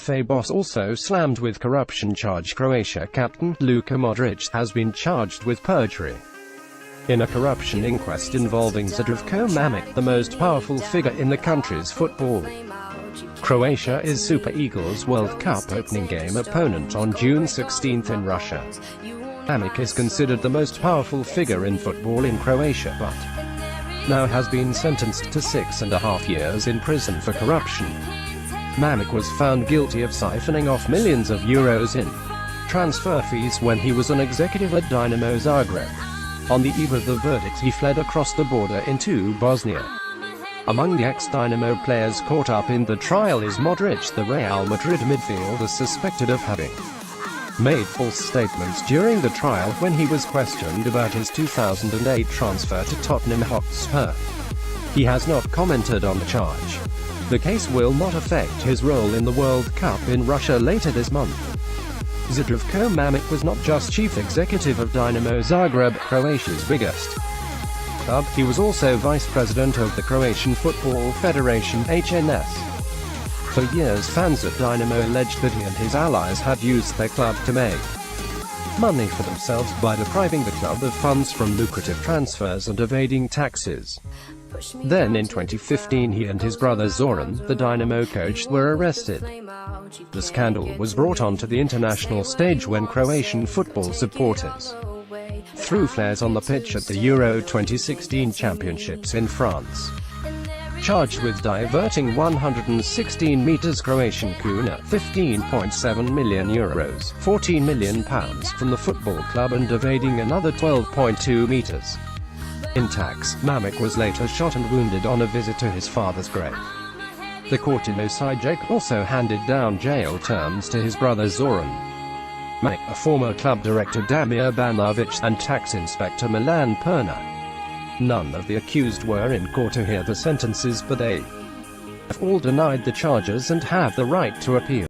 FA boss also slammed with corruption charge. Croatia captain Luka Modric has been charged with perjury in a corruption inquest involving Zdravko Mamic, the most powerful figure in the country's football. Croatia is Super Eagles World Cup opening game opponent on June 16 in Russia. Mamic is considered the most powerful figure in football in Croatia, but now has been sentenced to 6.5 years in prison for corruption. Mamic was found guilty of siphoning off millions of euros in transfer fees when he was an executive at Dinamo Zagreb. On the eve of the verdict, he fled across the border into Bosnia. Among the ex-Dinamo players caught up in the trial is Modric, the Real Madrid midfielder suspected of having made false statements during the trial when he was questioned about his 2008 transfer to Tottenham Hotspur. He has not commented on the charge. The case will not affect his role in the World Cup in Russia later this month. Zdravko Mamic was not just chief executive of Dinamo Zagreb, Croatia's biggest club, he was also vice president of the Croatian Football Federation (HNS). For years, fans at Dinamo alleged that he and his allies had used their club to make money for themselves by depriving the club of funds from lucrative transfers and evading taxes. Then in 2015 he and his brother Zoran, the Dinamo coach, were arrested. The scandal was brought onto the international stage when Croatian football supporters threw flares on the pitch at the Euro 2016 championships in France. Charged with diverting 116 meters Croatian kuna, €15.7 million, £14 million from the football club and evading another 12.2 meters. In tax, Mamic was later shot and wounded on a visit to his father's grave. The court in Osijek also handed down jail terms to his brother Zoran Mamic, a former club director Damir Banovic, and tax inspector Milan Perna. None of the accused were in court to hear the sentences, but they have all denied the charges and have the right to appeal.